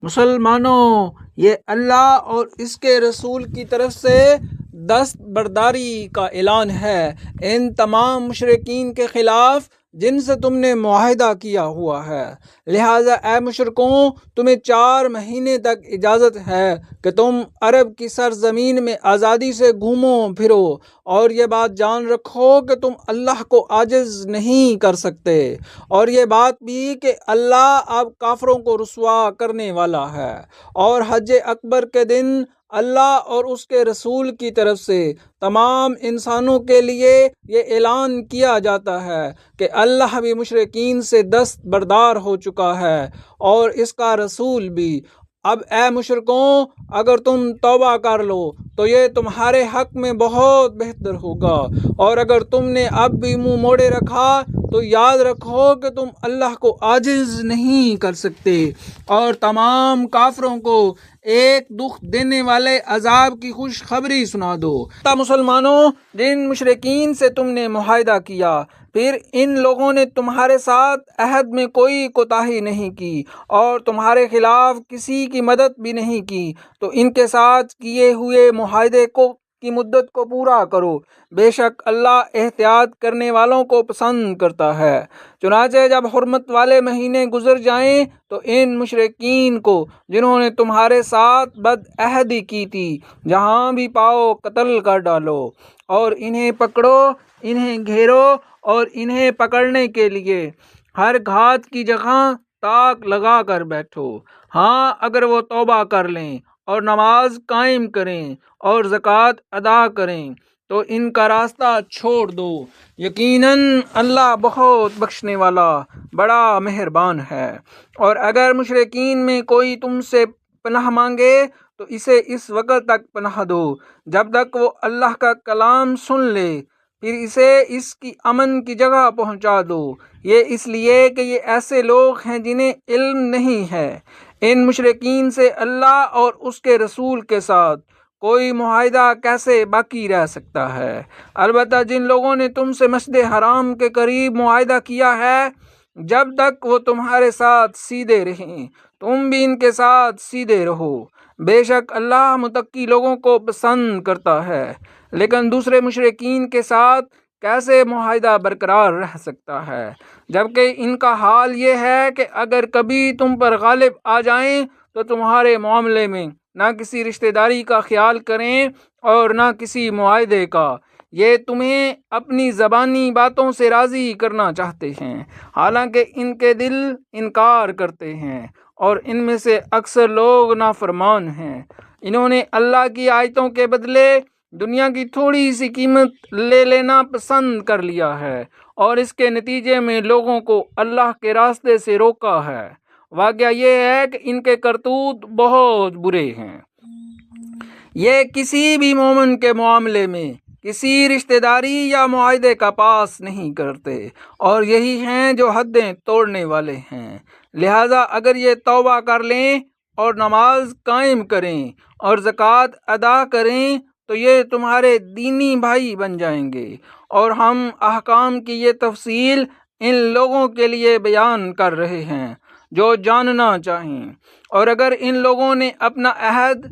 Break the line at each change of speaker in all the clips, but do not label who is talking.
مسلمانوں، یہ اللہ اور اس کے رسول کی طرف سے دست برداری کا اعلان ہے ان تمام مشرکین کے خلاف جن سے تم نے معاہدہ کیا ہوا ہے۔ لہٰذا اے مشرکوں، تمہیں 4 مہینے تک اجازت ہے کہ تم عرب کی سرزمین میں آزادی سے گھومو پھرو، اور یہ بات جان رکھو کہ تم اللہ کو عاجز نہیں کر سکتے، اور یہ بات بھی کہ اللہ اب کافروں کو رسوا کرنے والا ہے۔ اور حج اکبر کے دن اللہ اور اس کے رسول کی طرف سے تمام انسانوں کے لیے یہ اعلان کیا جاتا ہے کہ اللہ بھی مشرکین سے دست بردار ہو چکا ہے اور اس کا رسول بھی۔ اب اے مشرکوں، اگر تم توبہ کر لو تو یہ تمہارے حق میں بہت بہتر ہوگا، اور اگر تم نے اب بھی منہ موڑے رکھا تو یاد رکھو کہ تم اللہ کو عاجز نہیں کر سکتے، اور تمام کافروں کو ایک دکھ دینے والے عذاب کی خوشخبری سنا دو۔ مسلمانوں، جن مشرکین سے تم نے معاہدہ کیا، پھر ان لوگوں نے تمہارے ساتھ عہد میں کوئی کوتاہی نہیں کی اور تمہارے خلاف کسی کی مدد بھی نہیں کی، تو ان کے ساتھ کیے ہوئے معاہدے کی مدت کو پورا کرو، بے شک اللہ احتیاط کرنے والوں کو پسند کرتا ہے۔ چنانچہ جب حرمت والے مہینے گزر جائیں تو ان مشرکین کو جنہوں نے تمہارے ساتھ بد عہدی کی تھی جہاں بھی پاؤ قتل کر ڈالو، اور انہیں پکڑو، انہیں گھیرو، اور انہیں پکڑنے کے لیے ہر گھات کی جگہ تاک لگا کر بیٹھو۔ ہاں، اگر وہ توبہ کر لیں اور نماز قائم کریں اور زکوٰۃ ادا کریں تو ان کا راستہ چھوڑ دو، یقیناً اللہ بہت بخشنے والا بڑا مہربان ہے۔ اور اگر مشرکین میں کوئی تم سے پناہ مانگے تو اسے اس وقت تک پناہ دو جب تک وہ اللہ کا کلام سن لے، پھر اسے اس کی امن کی جگہ پہنچا دو، یہ اس لیے کہ یہ ایسے لوگ ہیں جنہیں علم نہیں ہے۔ ان مشرکین سے اللہ اور اس کے رسول کے ساتھ کوئی معاہدہ کیسے باقی رہ سکتا ہے؟ البتہ جن لوگوں نے تم سے مسجد حرام کے قریب معاہدہ کیا ہے، جب تک وہ تمہارے ساتھ سیدھے رہیں تم بھی ان کے ساتھ سیدھے رہو، بے شک اللہ متقی لوگوں کو پسند کرتا ہے۔ لیکن دوسرے مشرکین کے ساتھ کیسے معاہدہ برقرار رہ سکتا ہے، جبکہ ان کا حال یہ ہے کہ اگر کبھی تم پر غالب آ جائیں تو تمہارے معاملے میں نہ کسی رشتہ داری کا خیال کریں اور نہ کسی معاہدے کا۔ یہ تمہیں اپنی زبانی باتوں سے راضی کرنا چاہتے ہیں، حالانکہ ان کے دل انکار کرتے ہیں، اور ان میں سے اکثر لوگ نافرمان ہیں۔ انہوں نے اللہ کی آیتوں کے بدلے دنیا کی تھوڑی سی قیمت لے لینا پسند کر لیا ہے، اور اس کے نتیجے میں لوگوں کو اللہ کے راستے سے روکا ہے۔ واقعہ یہ ہے کہ ان کے کرتوت بہت برے ہیں۔ یہ کسی بھی مومن کے معاملے میں کسی رشتہ داری یا معاہدے کا پاس نہیں کرتے، اور یہی ہیں جو حدیں توڑنے والے ہیں۔ لہٰذا اگر یہ توبہ کر لیں اور نماز قائم کریں اور زکوٰۃ ادا کریں تو یہ تمہارے دینی بھائی بن جائیں گے، اور ہم احکام کی یہ تفصیل ان لوگوں کے لیے بیان کر رہے ہیں جو جاننا چاہیں۔ اور اگر ان لوگوں نے اپنا عہد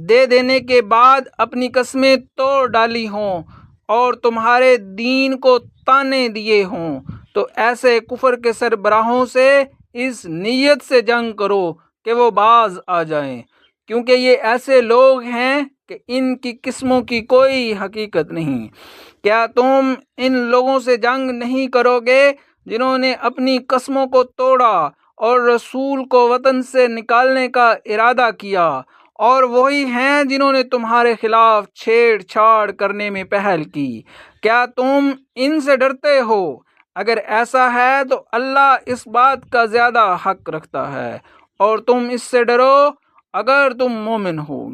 دے دینے کے بعد اپنی قسمیں توڑ ڈالی ہوں اور تمہارے دین کو طعنے دیے ہوں تو ایسے کفر کے سربراہوں سے اس نیت سے جنگ کرو کہ وہ باز آ جائیں، کیونکہ یہ ایسے لوگ ہیں کہ ان کی قسموں کی کوئی حقیقت نہیں۔ کیا تم ان لوگوں سے جنگ نہیں کرو گے جنہوں نے اپنی قسموں کو توڑا اور رسول کو وطن سے نکالنے کا ارادہ کیا، اور وہی ہیں جنہوں نے تمہارے خلاف چھیڑ چھاڑ کرنے میں پہل کی؟ کیا تم ان سے ڈرتے ہو؟ اگر ایسا ہے تو اللہ اس بات کا زیادہ حق رکھتا ہے، اور تم اس سے ڈرو اگر تم مومن ہو۔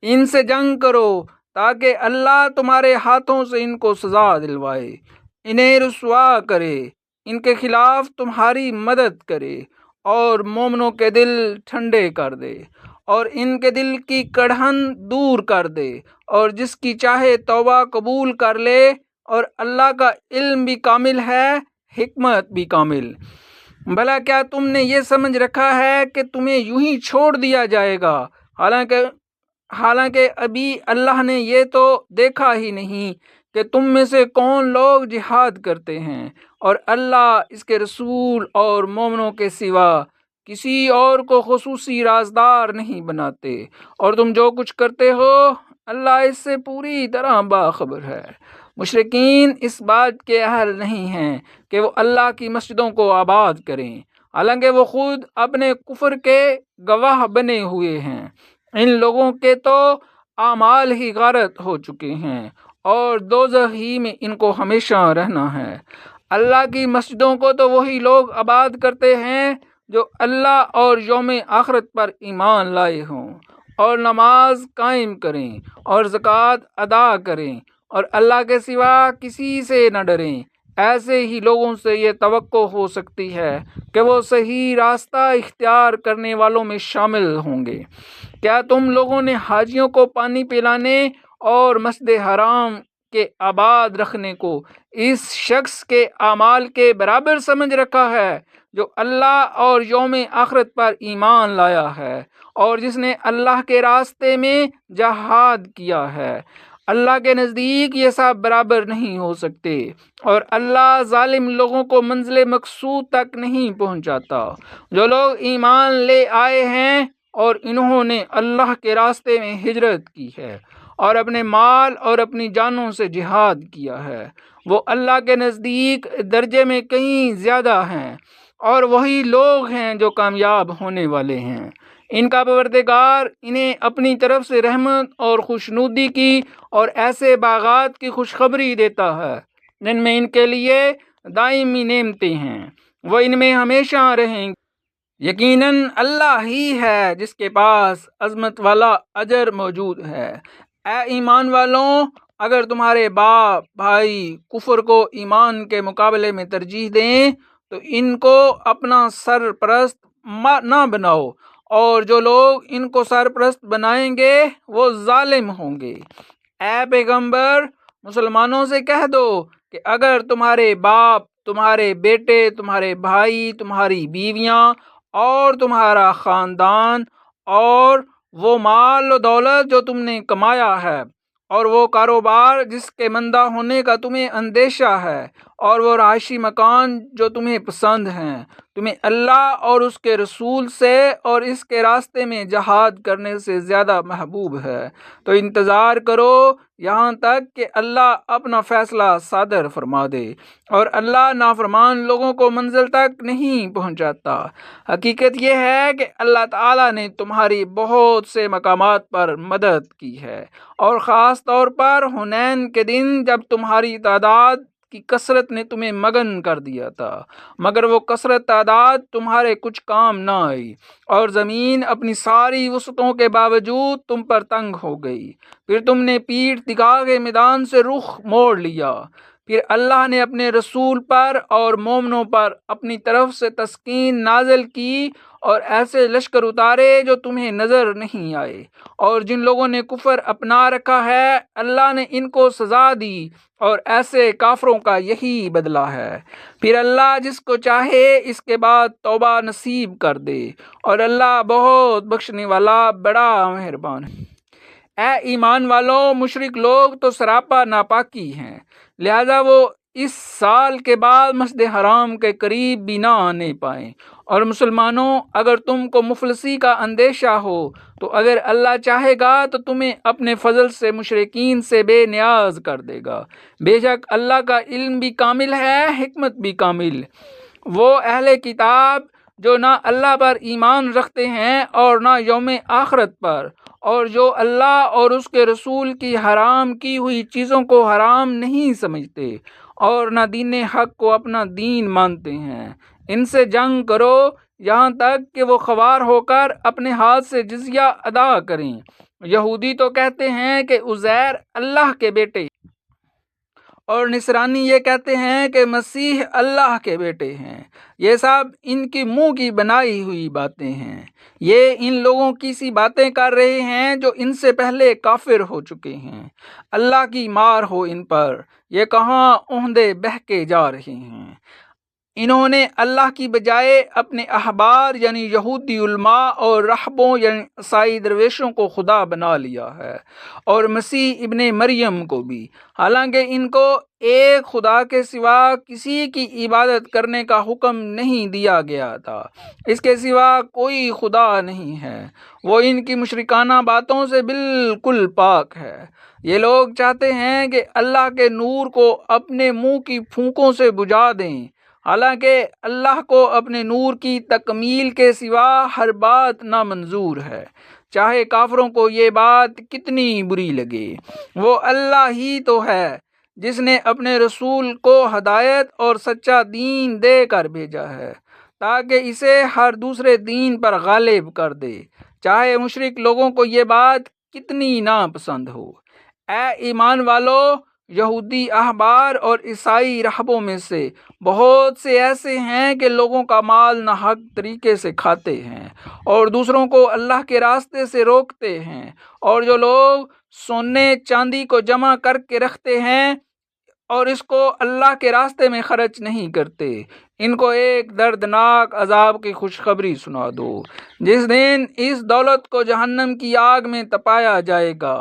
ان سے جنگ کرو تاکہ اللہ تمہارے ہاتھوں سے ان کو سزا دلوائے، انہیں رسوا کرے، ان کے خلاف تمہاری مدد کرے، اور مومنوں کے دل ٹھنڈے کر دے، اور ان کے دل کی کڑہن دور کر دے، اور جس کی چاہے توبہ قبول کر لے، اور اللہ کا علم بھی کامل ہے، حکمت بھی کامل۔ بھلا کیا تم نے یہ سمجھ رکھا ہے کہ تمہیں یوں ہی چھوڑ دیا جائے گا، حالانکہ ابھی اللہ نے یہ تو دیکھا ہی نہیں کہ تم میں سے کون لوگ جہاد کرتے ہیں، اور اللہ اس کے رسول اور مومنوں کے سوا کسی اور کو خصوصی رازدار نہیں بناتے، اور تم جو کچھ کرتے ہو اللہ اس سے پوری طرح باخبر ہے۔ مشرکین اس بات کے اہل نہیں ہیں کہ وہ اللہ کی مسجدوں کو آباد کریں، حالانکہ وہ خود اپنے کفر کے گواہ بنے ہوئے ہیں۔ ان لوگوں کے تو اعمال ہی غارت ہو چکے ہیں، اور دوزخ ہی میں ان کو ہمیشہ رہنا ہے۔ اللہ کی مسجدوں کو تو وہی لوگ آباد کرتے ہیں جو اللہ اور یوم آخرت پر ایمان لائے ہوں، اور نماز قائم کریں اور زکوٰۃ ادا کریں، اور اللہ کے سوا کسی سے نہ ڈریں۔ ایسے ہی لوگوں سے یہ توقع ہو سکتی ہے کہ وہ صحیح راستہ اختیار کرنے والوں میں شامل ہوں گے۔ کیا تم لوگوں نے حاجیوں کو پانی پلانے اور مسجد حرام کے آباد رکھنے کو اس شخص کے اعمال کے برابر سمجھ رکھا ہے جو اللہ اور یوم آخرت پر ایمان لایا ہے، اور جس نے اللہ کے راستے میں جہاد کیا ہے؟ اللہ کے نزدیک یہ سب برابر نہیں ہو سکتے، اور اللہ ظالم لوگوں کو منزل مقصود تک نہیں پہنچاتا۔ جو لوگ ایمان لے آئے ہیں اور انہوں نے اللہ کے راستے میں ہجرت کی ہے اور اپنے مال اور اپنی جانوں سے جہاد کیا ہے، وہ اللہ کے نزدیک درجے میں کہیں زیادہ ہیں، اور وہی لوگ ہیں جو کامیاب ہونے والے ہیں۔ ان کا پروردگار انہیں اپنی طرف سے رحمت اور خوشنودی کی اور ایسے باغات کی خوشخبری دیتا ہے جن میں ان کے لیے دائمی نعمتیں ہیں، وہ ان میں ہمیشہ رہیں گے۔ یقیناً اللہ ہی ہے جس کے پاس عظمت والا اجر موجود ہے۔ اے ایمان والوں، اگر تمہارے باپ بھائی کفر کو ایمان کے مقابلے میں ترجیح دیں تو ان کو اپنا سرپرست نہ بناؤ، اور جو لوگ ان کو سرپرست بنائیں گے وہ ظالم ہوں گے۔ اے پیغمبر، مسلمانوں سے کہہ دو کہ اگر تمہارے باپ، تمہارے بیٹے، تمہارے بھائی، تمہاری بیویاں اور تمہارا خاندان، اور وہ مال و دولت جو تم نے کمایا ہے، اور وہ کاروبار جس کے مندہ ہونے کا تمہیں اندیشہ ہے، اور وہ رہائشی مکان جو تمہیں پسند ہیں، تمہیں اللہ اور اس کے رسول سے اور اس کے راستے میں جہاد کرنے سے زیادہ محبوب ہے، تو انتظار کرو یہاں تک کہ اللہ اپنا فیصلہ صادر فرما دے، اور اللہ نافرمان لوگوں کو منزل تک نہیں پہنچاتا۔ حقیقت یہ ہے کہ اللہ تعالیٰ نے تمہاری بہت سے مقامات پر مدد کی ہے، اور خاص طور پر حنین کے دن جب تمہاری تعداد کی کثرت نے تمہیں مگن کر دیا تھا، مگر وہ کثرت تعداد تمہارے کچھ کام نہ آئی، اور زمین اپنی ساری وسعتوں کے باوجود تم پر تنگ ہو گئی۔ پھر تم نے پیٹھ دکھا کے میدان سے رخ موڑ لیا۔ پھر اللہ نے اپنے رسول پر اور مومنوں پر اپنی طرف سے تسکین نازل کی اور ایسے لشکر اتارے جو تمہیں نظر نہیں آئے، اور جن لوگوں نے کفر اپنا رکھا ہے اللہ نے ان کو سزا دی، اور ایسے کافروں کا یہی بدلہ ہے۔ پھر اللہ جس کو چاہے اس کے بعد توبہ نصیب کر دے، اور اللہ بہت بخشنے والا بڑا مہربان ہے۔ اے ایمان والوں، مشرک لوگ تو سراپا ناپاکی ہیں، لہذا وہ اس سال کے بعد مسجد حرام کے قریب بھی نہ آنے پائیں۔ اور مسلمانوں، اگر تم کو مفلسی کا اندیشہ ہو تو اگر اللہ چاہے گا تو تمہیں اپنے فضل سے مشرکین سے بے نیاز کر دے گا۔ بے شک اللہ کا علم بھی کامل ہے، حکمت بھی کامل۔ وہ اہل کتاب جو نہ اللہ پر ایمان رکھتے ہیں اور نہ یوم آخرت پر، اور جو اللہ اور اس کے رسول کی حرام کی ہوئی چیزوں کو حرام نہیں سمجھتے، اور نہ دین حق کو اپنا دین مانتے ہیں، ان سے جنگ کرو یہاں تک کہ وہ خوار ہو کر اپنے ہاتھ سے جزیہ ادا کریں۔ یہودی تو کہتے ہیں کہ عزیر اللہ کے بیٹے، اور نصرانی یہ کہتے ہیں کہ مسیح اللہ کے بیٹے ہیں۔ یہ سب ان کی منہ کی بنائی ہوئی باتیں ہیں۔ یہ ان لوگوں کی سی باتیں کر رہے ہیں جو ان سے پہلے کافر ہو چکے ہیں۔ اللہ کی مار ہو ان پر، یہ کہاں اوندے بہکے جا رہے ہیں۔ انہوں نے اللہ کی بجائے اپنے احبار یعنی یہودی علماء اور راہبوں یعنی عیسائی درویشوں کو خدا بنا لیا ہے، اور مسیح ابن مریم کو بھی، حالانکہ ان کو ایک خدا کے سوا کسی کی عبادت کرنے کا حکم نہیں دیا گیا تھا۔ اس کے سوا کوئی خدا نہیں ہے۔ وہ ان کی مشرکانہ باتوں سے بالکل پاک ہے۔ یہ لوگ چاہتے ہیں کہ اللہ کے نور کو اپنے منہ کی پھونکوں سے بجھا دیں، حالانکہ اللہ کو اپنے نور کی تکمیل کے سوا ہر بات نامنظور ہے، چاہے کافروں کو یہ بات کتنی بری لگے۔ وہ اللہ ہی تو ہے جس نے اپنے رسول کو ہدایت اور سچا دین دے کر بھیجا ہے تاکہ اسے ہر دوسرے دین پر غالب کر دے، چاہے مشرک لوگوں کو یہ بات کتنی ناپسند ہو۔ اے ایمان والو، یہودی احبار اور عیسائی راہبوں میں سے بہت سے ایسے ہیں کہ لوگوں کا مال ناحق طریقے سے کھاتے ہیں اور دوسروں کو اللہ کے راستے سے روکتے ہیں، اور جو لوگ سونے چاندی کو جمع کر کے رکھتے ہیں اور اس کو اللہ کے راستے میں خرچ نہیں کرتے، ان کو ایک دردناک عذاب کی خوشخبری سنا دو، جس دن اس دولت کو جہنم کی آگ میں تپایا جائے گا،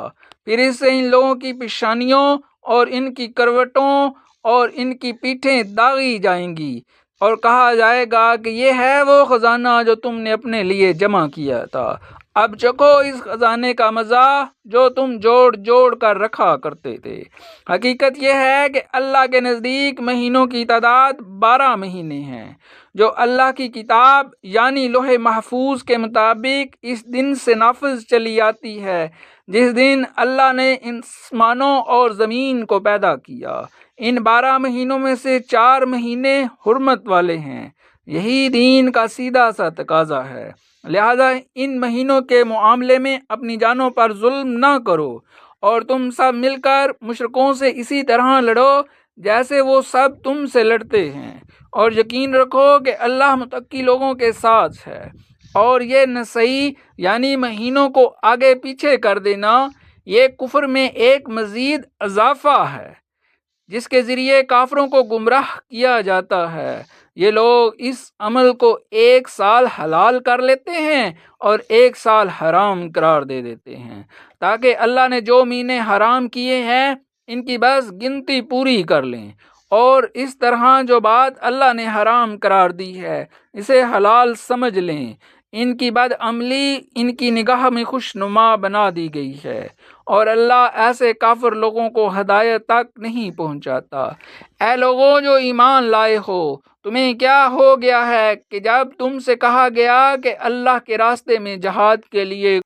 پھر اس سے ان لوگوں کی پیشانیوں اور ان کی کروٹوں اور ان کی پیٹھیں داغی جائیں گی، اور کہا جائے گا کہ یہ ہے وہ خزانہ جو تم نے اپنے لیے جمع کیا تھا، اب چکھو اس خزانے کا مزہ جو تم جوڑ جوڑ کر رکھا کرتے تھے۔ حقیقت یہ ہے کہ اللہ کے نزدیک مہینوں کی تعداد 12 مہینے ہیں، جو اللہ کی کتاب یعنی لوح محفوظ کے مطابق اس دن سے نافذ چلی آتی ہے جس دن اللہ نے آسمانوں اور زمین کو پیدا کیا۔ ان 12 مہینوں میں سے 4 مہینے حرمت والے ہیں، یہی دین کا سیدھا سا تقاضا ہے، لہذا ان مہینوں کے معاملے میں اپنی جانوں پر ظلم نہ کرو، اور تم سب مل کر مشرکوں سے اسی طرح لڑو جیسے وہ سب تم سے لڑتے ہیں، اور یقین رکھو کہ اللہ متقی لوگوں کے ساتھ ہے۔ اور یہ نسائی یعنی مہینوں کو آگے پیچھے کر دینا، یہ کفر میں ایک مزید اضافہ ہے جس کے ذریعے کافروں کو گمراہ کیا جاتا ہے۔ یہ لوگ اس عمل کو 1 سال حلال کر لیتے ہیں اور 1 سال حرام قرار دے دیتے ہیں، تاکہ اللہ نے جو مہینے حرام کیے ہیں ان کی بس گنتی پوری کر لیں، اور اس طرح جو بات اللہ نے حرام قرار دی ہے اسے حلال سمجھ لیں۔ ان کی بد عملی ان کی نگاہ میں خوشنما بنا دی گئی ہے، اور اللہ ایسے کافر لوگوں کو ہدایت تک نہیں پہنچاتا۔ اے لوگوں جو ایمان لائے ہو، تمہیں کیا ہو گیا ہے کہ جب تم سے کہا گیا کہ اللہ کے راستے میں جہاد کے لیے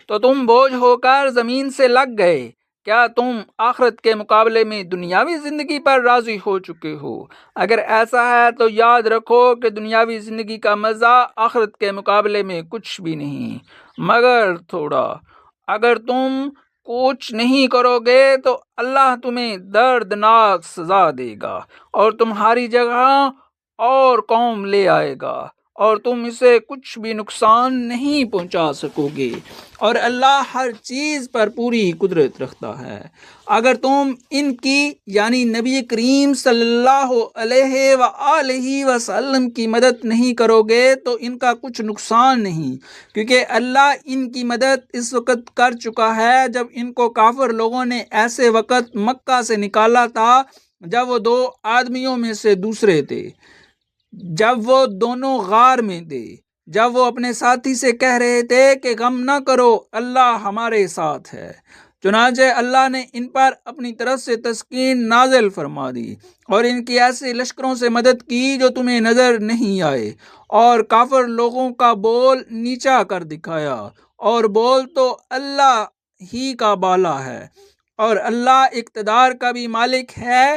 تو تم بوجھ ہو کر زمین سے لگ گئے؟ کیا تم آخرت کے مقابلے میں دنیاوی زندگی پر راضی ہو چکے ہو؟ اگر ایسا ہے تو یاد رکھو کہ دنیاوی زندگی کا مزہ آخرت کے مقابلے میں کچھ بھی نہیں مگر تھوڑا۔ اگر تم کچھ نہیں کرو گے تو اللہ تمہیں دردناک سزا دے گا اور تمہاری جگہ اور قوم لے آئے گا، اور تم اسے کچھ بھی نقصان نہیں پہنچا سکو گے، اور اللہ ہر چیز پر پوری قدرت رکھتا ہے۔ اگر تم ان کی یعنی نبی کریم صلی اللہ علیہ وآلہ وسلم کی مدد نہیں کرو گے تو ان کا کچھ نقصان نہیں، کیونکہ اللہ ان کی مدد اس وقت کر چکا ہے جب ان کو کافر لوگوں نے ایسے وقت مکہ سے نکالا تھا جب وہ 2 آدمیوں میں سے دوسرے تھے، جب وہ دونوں غار میں تھے، جب وہ اپنے ساتھی سے کہہ رہے تھے کہ غم نہ کرو، اللہ ہمارے ساتھ ہے۔ چنانچہ اللہ نے ان پر اپنی طرف سے تسکین نازل فرما دی اور ان کی ایسے لشکروں سے مدد کی جو تمہیں نظر نہیں آئے، اور کافر لوگوں کا بول نیچا کر دکھایا، اور بول تو اللہ ہی کا بالا ہے، اور اللہ اقتدار کا بھی مالک ہے،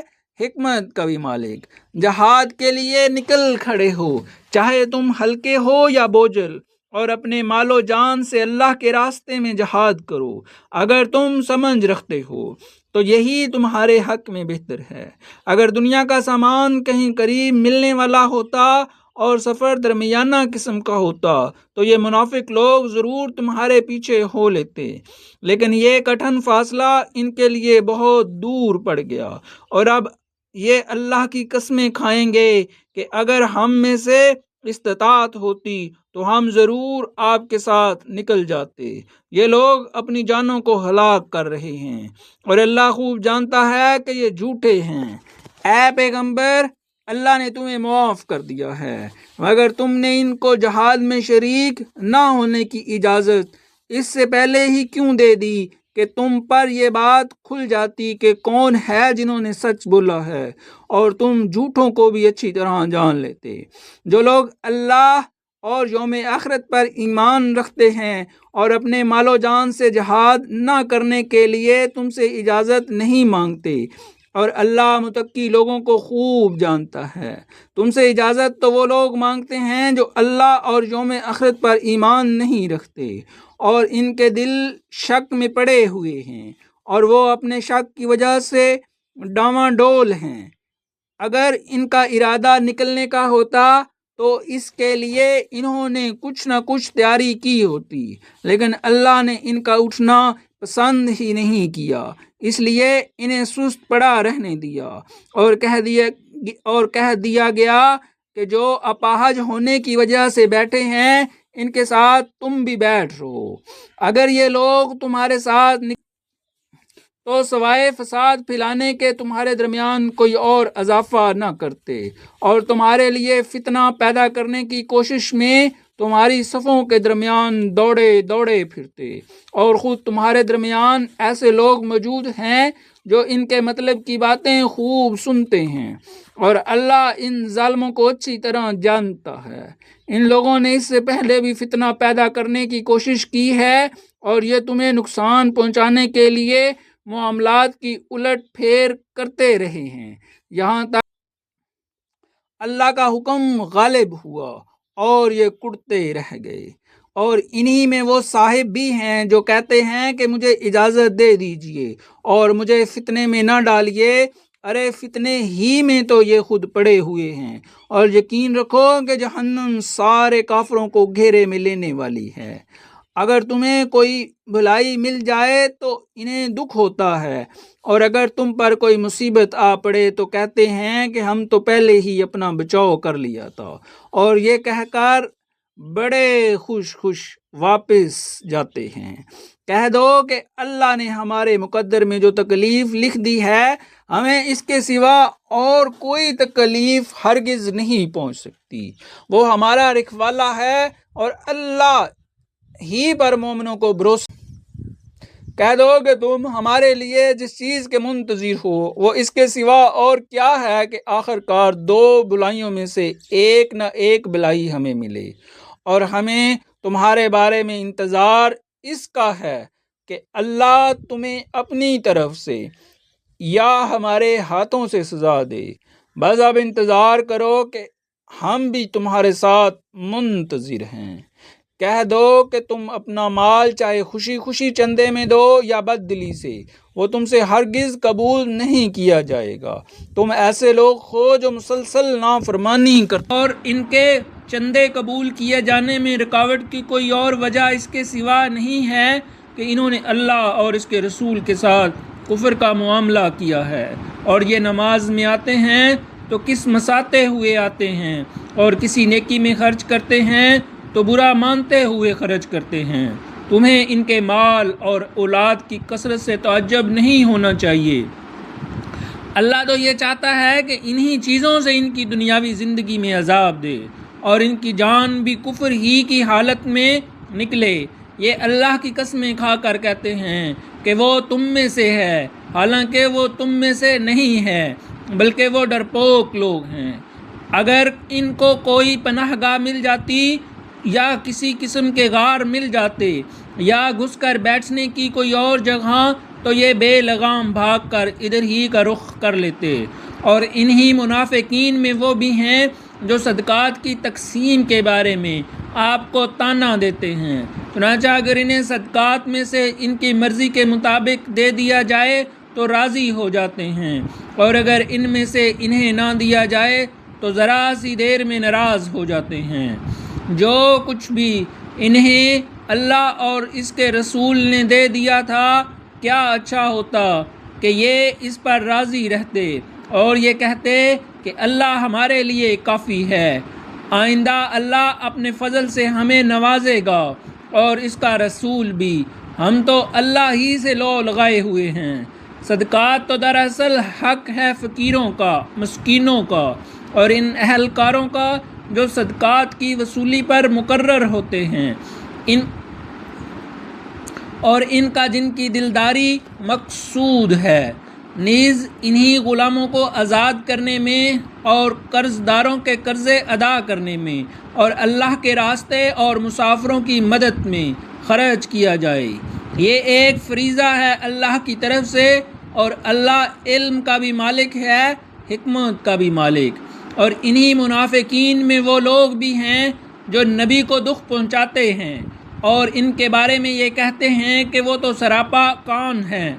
حکمت کا بھی مالک۔ جہاد کے لیے نکل کھڑے ہو، چاہے تم ہلکے ہو یا بوجھل، اور اپنے مال و جان سے اللہ کے راستے میں جہاد کرو۔ اگر تم سمجھ رکھتے ہو تو یہی تمہارے حق میں بہتر ہے۔ اگر دنیا کا سامان کہیں قریب ملنے والا ہوتا اور سفر درمیانہ قسم کا ہوتا تو یہ منافق لوگ ضرور تمہارے پیچھے ہو لیتے، لیکن یہ کٹھن فاصلہ ان کے لیے بہت دور پڑ گیا، اور اب یہ اللہ کی قسمیں کھائیں گے کہ اگر ہم میں سے استطاعت ہوتی تو ہم ضرور آپ کے ساتھ نکل جاتے۔ یہ لوگ اپنی جانوں کو ہلاک کر رہے ہیں اور اللہ خوب جانتا ہے کہ یہ جھوٹے ہیں۔ اے پیغمبر، اللہ نے تمہیں معاف کر دیا ہے، مگر تم نے ان کو جہاد میں شریک نہ ہونے کی اجازت اس سے پہلے ہی کیوں دے دی کہ تم پر یہ بات کھل جاتی کہ کون ہے جنہوں نے سچ بولا ہے، اور تم جھوٹوں کو بھی اچھی طرح جان لیتے۔ جو لوگ اللہ اور یوم آخرت پر ایمان رکھتے ہیں اور اپنے مال و جان سے جہاد نہ کرنے کے لیے تم سے اجازت نہیں مانگتے، اور اللہ متقی لوگوں کو خوب جانتا ہے۔ تم سے اجازت تو وہ لوگ مانگتے ہیں جو اللہ اور یوم آخرت پر ایمان نہیں رکھتے اور ان کے دل شک میں پڑے ہوئے ہیں، اور وہ اپنے شک کی وجہ سے ڈاواں ڈول ہیں۔ اگر ان کا ارادہ نکلنے کا ہوتا تو اس کے لیے انہوں نے کچھ نہ کچھ تیاری کی ہوتی، لیکن اللہ نے ان کا اٹھنا پسند ہی نہیں کیا، اس لیے انہیں سست پڑا رہنے دیا، اور کہہ دیا گیا کہ جو اپاہج ہونے کی وجہ سے بیٹھے ہیں ان کے ساتھ تم بھی بیٹھ رہو۔ اگر یہ لوگ تمہارے ساتھ تو سوائے فساد پھیلانے کے تمہارے درمیان کوئی اور اضافہ نہ کرتے، اور تمہارے لیے فتنہ پیدا کرنے کی کوشش میں تمہاری صفوں کے درمیان دوڑے پھرتے، اور خود تمہارے درمیان ایسے لوگ موجود ہیں جو ان کے مطلب کی باتیں خوب سنتے ہیں، اور اللہ ان ظالموں کو اچھی طرح جانتا ہے۔ ان لوگوں نے اس سے پہلے بھی فتنہ پیدا کرنے کی کوشش کی ہے، اور یہ تمہیں نقصان پہنچانے کے لیے معاملات کی الٹ پھیر کرتے رہے ہیں، یہاں تک اللہ کا حکم غالب ہوا اور یہ کڑتے رہ گئے۔ اور انہی میں وہ صاحب بھی ہیں جو کہتے ہیں کہ مجھے اجازت دے دیجئے اور مجھے فتنے میں نہ ڈالیے۔ ارے فتنے ہی میں تو یہ خود پڑے ہوئے ہیں، اور یقین رکھو کہ جہنم سارے کافروں کو گھیرے میں لینے والی ہے۔ اگر تمہیں کوئی بھلائی مل جائے تو انہیں دکھ ہوتا ہے، اور اگر تم پر کوئی مصیبت آ پڑے تو کہتے ہیں کہ ہم تو پہلے ہی اپنا بچاؤ کر لیا تھا، اور یہ کہہ کر بڑے خوش واپس جاتے ہیں۔ کہہ دو کہ اللہ نے ہمارے مقدر میں جو تکلیف لکھ دی ہے، ہمیں اس کے سوا اور کوئی تکلیف ہرگز نہیں پہنچ سکتی۔ وہ ہمارا رکھوالا ہے اور اللہ ہی پر مومنوں کو بھروسہ۔ کہہ دو کہ تم ہمارے لیے جس چیز کے منتظر ہو وہ اس کے سوا اور کیا ہے کہ آخر کار دو بلائیوں میں سے ایک نہ ایک بلائی ہمیں ملے، اور ہمیں تمہارے بارے میں انتظار اس کا ہے کہ اللہ تمہیں اپنی طرف سے یا ہمارے ہاتھوں سے سزا دے۔ بس اب انتظار کرو کہ ہم بھی تمہارے ساتھ منتظر ہیں۔ کہہ دو کہ تم اپنا مال چاہے خوشی خوشی چندے میں دو یا بد دلی سے، وہ تم سے ہرگز قبول نہیں کیا جائے گا۔ تم ایسے لوگ ہو جو مسلسل نافرمانی کرتے، اور ان کے چندے قبول کیے جانے میں رکاوٹ کی کوئی اور وجہ اس کے سوا نہیں ہے کہ انہوں نے اللہ اور اس کے رسول کے ساتھ کفر کا معاملہ کیا ہے، اور یہ نماز میں آتے ہیں تو کس مساتے ہوئے آتے ہیں، اور کسی نیکی میں خرچ کرتے ہیں تو برا مانتے ہوئے خرچ کرتے ہیں۔ تمہیں ان کے مال اور اولاد کی کثرت سے تعجب نہیں ہونا چاہیے۔ اللہ تو یہ چاہتا ہے کہ انہی چیزوں سے ان کی دنیاوی زندگی میں عذاب دے اور ان کی جان بھی کفر ہی کی حالت میں نکلے۔ یہ اللہ کی قسمیں کھا کر کہتے ہیں کہ وہ تم میں سے ہے، حالانکہ وہ تم میں سے نہیں ہے، بلکہ وہ ڈرپوک لوگ ہیں۔ اگر ان کو کوئی پناہ گاہ مل جاتی یا کسی قسم کے غار مل جاتے یا گھس کر بیٹھنے کی کوئی اور جگہ تو یہ بے لگام بھاگ کر ادھر ہی کا رخ کر لیتے۔ اور انہی منافقین میں وہ بھی ہیں جو صدقات کی تقسیم کے بارے میں آپ کو طعنہ دیتے ہیں، چنانچہ اگر انہیں صدقات میں سے ان کی مرضی کے مطابق دے دیا جائے تو راضی ہو جاتے ہیں، اور اگر ان میں سے انہیں نہ دیا جائے تو ذرا سی دیر میں ناراض ہو جاتے ہیں۔ جو کچھ بھی انہیں اللہ اور اس کے رسول نے دے دیا تھا کیا اچھا ہوتا کہ یہ اس پر راضی رہتے اور یہ کہتے کہ اللہ ہمارے لیے کافی ہے۔ آئندہ اللہ اپنے فضل سے ہمیں نوازے گا اور اس کا رسول بھی، ہم تو اللہ ہی سے لو لگائے ہوئے ہیں۔ صدقات تو دراصل حق ہے فقیروں کا، مسکینوں کا اور ان اہلکاروں کا جو صدقات کی وصولی پر مقرر ہوتے ہیں، ان کا جن کی دلداری مقصود ہے۔ نیز انہی غلاموں کو آزاد کرنے میں اور قرض داروں کے قرضے ادا کرنے میں اور اللہ کے راستے اور مسافروں کی مدد میں خرچ کیا جائے۔ یہ ایک فریضہ ہے اللہ کی طرف سے، اور اللہ علم کا بھی مالک ہے، حکمت کا بھی مالک۔ اور انہی منافقین میں وہ لوگ بھی ہیں جو نبی کو دکھ پہنچاتے ہیں اور ان کے بارے میں یہ کہتے ہیں کہ وہ تو سراپا کون ہیں۔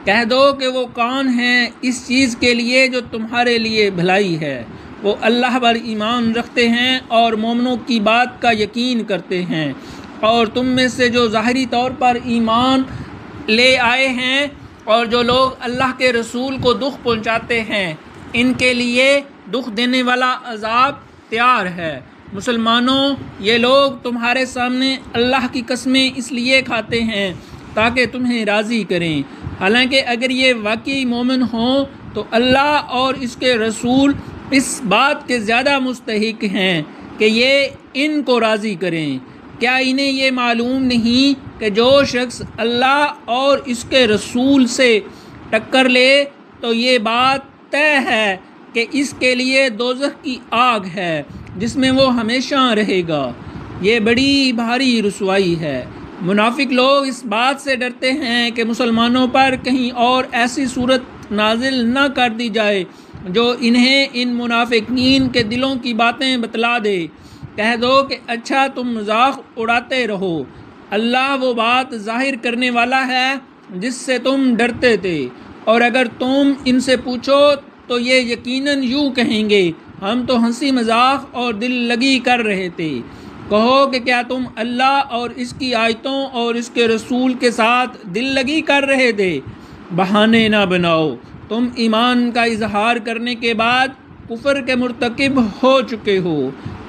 کہہ دو کہ وہ کون ہیں اس چیز کے لیے جو تمہارے لیے بھلائی ہے۔ وہ اللہ پر ایمان رکھتے ہیں اور مومنوں کی بات کا یقین کرتے ہیں، اور تم میں سے جو ظاہری طور پر ایمان لے آئے ہیں اور جو لوگ اللہ کے رسول کو دکھ پہنچاتے ہیں، ان کے لیے دکھ دینے والا عذاب تیار ہے۔ مسلمانوں، یہ لوگ تمہارے سامنے اللہ کی قسمیں اس لیے کھاتے ہیں تاکہ تمہیں راضی کریں، حالانکہ اگر یہ واقعی مومن ہوں تو اللہ اور اس کے رسول اس بات کے زیادہ مستحق ہیں کہ یہ ان کو راضی کریں۔ کیا انہیں یہ معلوم نہیں کہ جو شخص اللہ اور اس کے رسول سے ٹکر لے تو یہ بات طے ہے کہ اس کے لیے دوزخ کی آگ ہے جس میں وہ ہمیشہ رہے گا۔ یہ بڑی بھاری رسوائی ہے۔ منافق لوگ اس بات سے ڈرتے ہیں کہ مسلمانوں پر کہیں اور ایسی صورت نازل نہ کر دی جائے جو انہیں ان منافقین کے دلوں کی باتیں بتلا دے۔ کہہ دو کہ اچھا تم مذاق اڑاتے رہو، اللہ وہ بات ظاہر کرنے والا ہے جس سے تم ڈرتے تھے، اور اگر تم ان سے پوچھو تو یہ یقیناً یوں کہیں گے ہم تو ہنسی مذاق اور دل لگی کر رہے تھے۔ کہو کہ کیا تم اللہ اور اس کی آیتوں اور اس کے رسول کے ساتھ دل لگی کر رہے تھے؟ بہانے نہ بناؤ، تم ایمان کا اظہار کرنے کے بعد کفر کے مرتکب ہو چکے ہو۔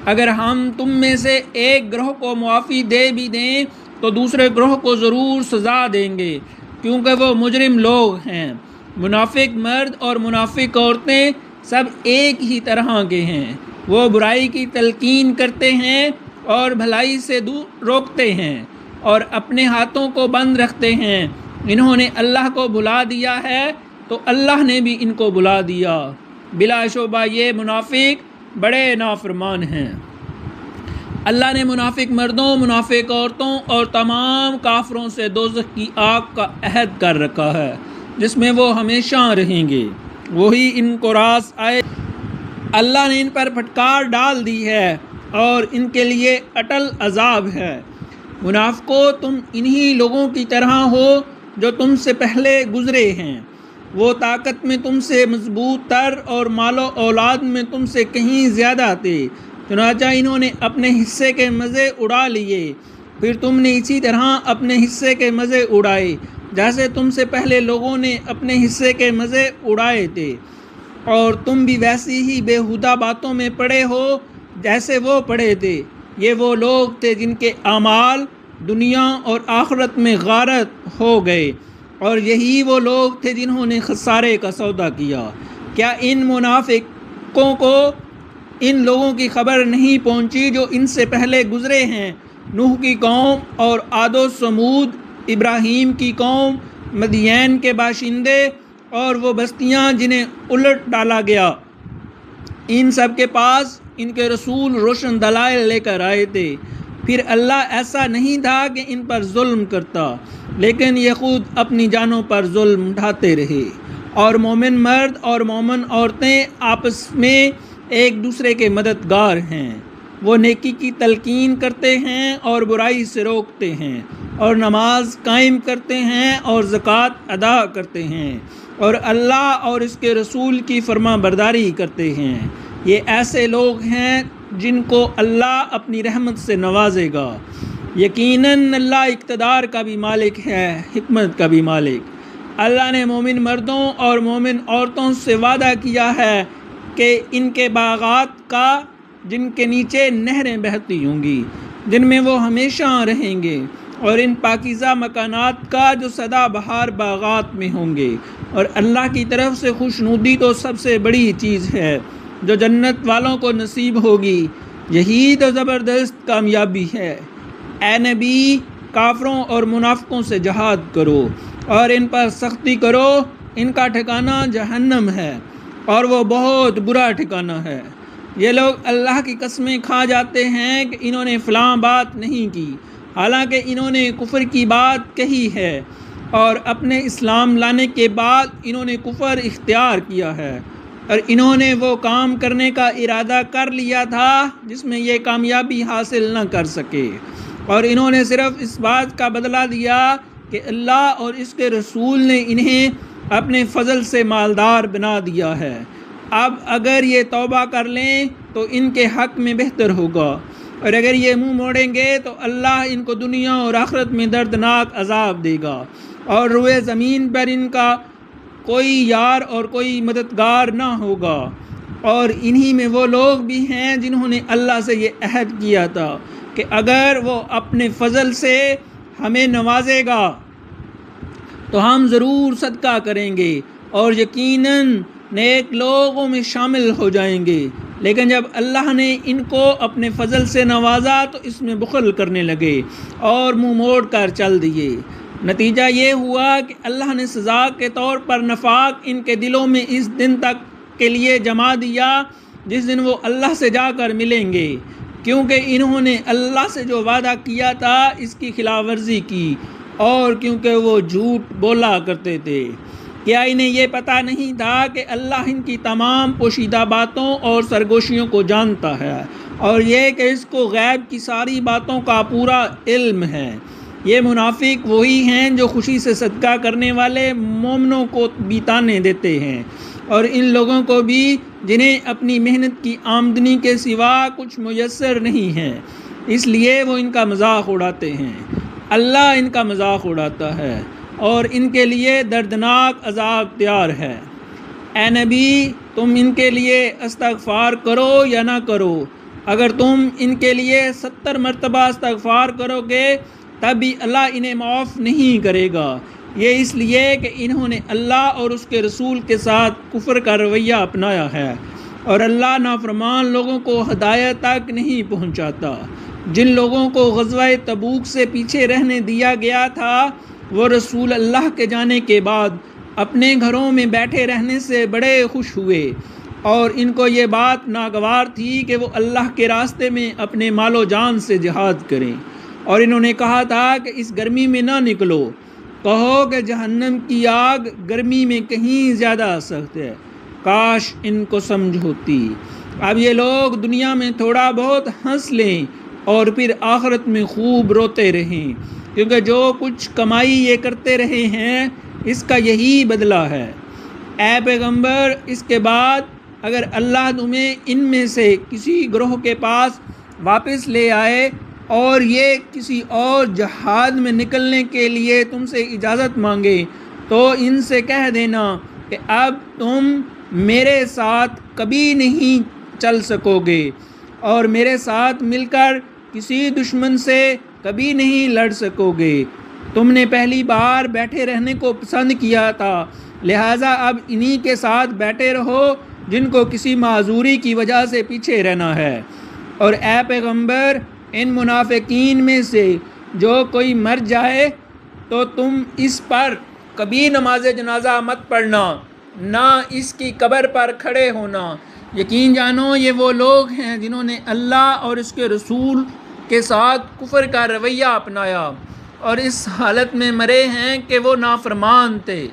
اگر ہم تم میں سے ایک گروہ کو معافی دے بھی دیں تو دوسرے گروہ کو ضرور سزا دیں گے، کیونکہ وہ مجرم لوگ ہیں۔ منافق مرد اور منافق عورتیں سب ایک ہی طرح کے ہیں، وہ برائی کی تلقین کرتے ہیں اور بھلائی سے دور روکتے ہیں اور اپنے ہاتھوں کو بند رکھتے ہیں۔ انہوں نے اللہ کو بھلا دیا ہے تو اللہ نے بھی ان کو بھلا دیا، بلا شبہ یہ منافق بڑے نافرمان ہیں۔ اللہ نے منافق مردوں، منافق عورتوں اور تمام کافروں سے دوزخ کی آگ کا عہد کر رکھا ہے جس میں وہ ہمیشہ رہیں گے، وہی ان کو راس آئے۔ اللہ نے ان پر پھٹکار ڈال دی ہے اور ان کے لیے اٹل عذاب ہے۔ منافقو، تم انہی لوگوں کی طرح ہو جو تم سے پہلے گزرے ہیں۔ وہ طاقت میں تم سے مضبوط تر اور مال و اولاد میں تم سے کہیں زیادہ تھے، چنانچہ انہوں نے اپنے حصے کے مزے اڑا لیے، پھر تم نے اسی طرح اپنے حصے کے مزے اڑائے جیسے تم سے پہلے لوگوں نے اپنے حصے کے مزے اڑائے تھے، اور تم بھی ویسی ہی بیہودہ باتوں میں پڑے ہو جیسے وہ پڑے تھے۔ یہ وہ لوگ تھے جن کے اعمال دنیا اور آخرت میں غارت ہو گئے، اور یہی وہ لوگ تھے جنہوں نے خسارے کا سودا کیا۔ کیا ان منافقوں کو ان لوگوں کی خبر نہیں پہنچی جو ان سے پہلے گزرے ہیں؟ نوح کی قوم اور عاد و ثمود، ابراہیم کی قوم، مدین کے باشندے اور وہ بستیاں جنہیں الٹ ڈالا گیا، ان سب کے پاس ان کے رسول روشن دلائل لے کر آئے تھے، پھر اللہ ایسا نہیں تھا کہ ان پر ظلم کرتا، لیکن یہ خود اپنی جانوں پر ظلم اٹھاتے رہے۔ اور مومن مرد اور مومن عورتیں آپس میں ایک دوسرے کے مددگار ہیں، وہ نیکی کی تلقین کرتے ہیں اور برائی سے روکتے ہیں، اور نماز قائم کرتے ہیں اور زکوٰۃ ادا کرتے ہیں، اور اللہ اور اس کے رسول کی فرما برداری کرتے ہیں۔ یہ ایسے لوگ ہیں جن کو اللہ اپنی رحمت سے نوازے گا۔ یقیناً اللہ اقتدار کا بھی مالک ہے، حکمت کا بھی مالک۔ اللہ نے مومن مردوں اور مومن عورتوں سے وعدہ کیا ہے کہ ان کے باغات کا جن کے نیچے نہریں بہتی ہوں گی، جن میں وہ ہمیشہ رہیں گے، اور ان پاکیزہ مکانات کا جو سدا بہار باغات میں ہوں گے۔ اور اللہ کی طرف سے خوشنودی تو سب سے بڑی چیز ہے جو جنت والوں کو نصیب ہوگی، یہی تو زبردست کامیابی ہے۔ اے نبی، کافروں اور منافقوں سے جہاد کرو اور ان پر سختی کرو، ان کا ٹھکانہ جہنم ہے اور وہ بہت برا ٹھکانہ ہے۔ یہ لوگ اللہ کی قسمیں کھا جاتے ہیں کہ انہوں نے فلاں بات نہیں کی، حالانکہ انہوں نے کفر کی بات کہی ہے، اور اپنے اسلام لانے کے بعد انہوں نے کفر اختیار کیا ہے، اور انہوں نے وہ کام کرنے کا ارادہ کر لیا تھا جس میں یہ کامیابی حاصل نہ کر سکے، اور انہوں نے صرف اس بات کا بدلہ دیا کہ اللہ اور اس کے رسول نے انہیں اپنے فضل سے مالدار بنا دیا ہے۔ اب اگر یہ توبہ کر لیں تو ان کے حق میں بہتر ہوگا، اور اگر یہ منہ موڑیں گے تو اللہ ان کو دنیا اور آخرت میں دردناک عذاب دے گا، اور روئے زمین پر ان کا کوئی یار اور کوئی مددگار نہ ہوگا۔ اور انہی میں وہ لوگ بھی ہیں جنہوں نے اللہ سے یہ عہد کیا تھا کہ اگر وہ اپنے فضل سے ہمیں نوازے گا تو ہم ضرور صدقہ کریں گے اور یقیناً نیک لوگوں میں شامل ہو جائیں گے، لیکن جب اللہ نے ان کو اپنے فضل سے نوازا تو اس میں بخل کرنے لگے اور منہ موڑ کر چل دیے۔ نتیجہ یہ ہوا کہ اللہ نے سزا کے طور پر نفاق ان کے دلوں میں اس دن تک کے لیے جما دیا جس دن وہ اللہ سے جا کر ملیں گے، کیونکہ انہوں نے اللہ سے جو وعدہ کیا تھا اس کی خلاف ورزی کی، اور کیونکہ وہ جھوٹ بولا کرتے تھے۔ کیا انہیں یہ پتہ نہیں تھا کہ اللہ ان کی تمام پوشیدہ باتوں اور سرگوشیوں کو جانتا ہے، اور یہ کہ اس کو غیب کی ساری باتوں کا پورا علم ہے؟ یہ منافق وہی ہیں جو خوشی سے صدقہ کرنے والے مومنوں کو بھی تانے دیتے ہیں، اور ان لوگوں کو بھی جنہیں اپنی محنت کی آمدنی کے سوا کچھ میسر نہیں ہے، اس لیے وہ ان کا مذاق اڑاتے ہیں۔ اللہ ان کا مذاق اڑاتا ہے اور ان کے لیے دردناک عذاب تیار ہے۔ اے نبی، تم ان کے لیے استغفار کرو یا نہ کرو، اگر تم ان کے لیے 70 مرتبہ استغفار کرو گے تب بھی اللہ انہیں معاف نہیں کرے گا، یہ اس لیے کہ انہوں نے اللہ اور اس کے رسول کے ساتھ کفر کا رویہ اپنایا ہے، اور اللہ نافرمان لوگوں کو ہدایت تک نہیں پہنچاتا۔ جن لوگوں کو غزوہ تبوک سے پیچھے رہنے دیا گیا تھا وہ رسول اللہ کے جانے کے بعد اپنے گھروں میں بیٹھے رہنے سے بڑے خوش ہوئے، اور ان کو یہ بات ناگوار تھی کہ وہ اللہ کے راستے میں اپنے مال و جان سے جہاد کریں، اور انہوں نے کہا تھا کہ اس گرمی میں نہ نکلو، کہو کہ جہنم کی آگ گرمی میں کہیں زیادہ سخت ہے، کاش ان کو سمجھ ہوتی۔ اب یہ لوگ دنیا میں تھوڑا بہت ہنس لیں اور پھر آخرت میں خوب روتے رہیں، کیونکہ جو کچھ کمائی یہ کرتے رہے ہیں اس کا یہی بدلہ ہے۔ اے پیغمبر، اس کے بعد اگر اللہ تمہیں ان میں سے کسی گروہ کے پاس واپس لے آئے اور یہ کسی اور جہاد میں نکلنے کے لیے تم سے اجازت مانگے تو ان سے کہہ دینا کہ اب تم میرے ساتھ کبھی نہیں چل سکو گے، اور میرے ساتھ مل کر کسی دشمن سے کبھی نہیں لڑ سکو گے۔ تم نے پہلی بار بیٹھے رہنے کو پسند کیا تھا، لہٰذا اب انہی کے ساتھ بیٹھے رہو جن کو کسی معذوری کی وجہ سے پیچھے رہنا ہے۔ اور اے پیغمبر، ان منافقین میں سے جو کوئی مر جائے تو تم اس پر کبھی نماز جنازہ مت پڑھنا، نہ اس کی قبر پر کھڑے ہونا، یقین جانو یہ وہ لوگ ہیں جنہوں نے اللہ اور اس کے رسول کے ساتھ کفر کا رویہ اپنایا اور اس حالت میں مرے ہیں کہ وہ نافرمان تھے۔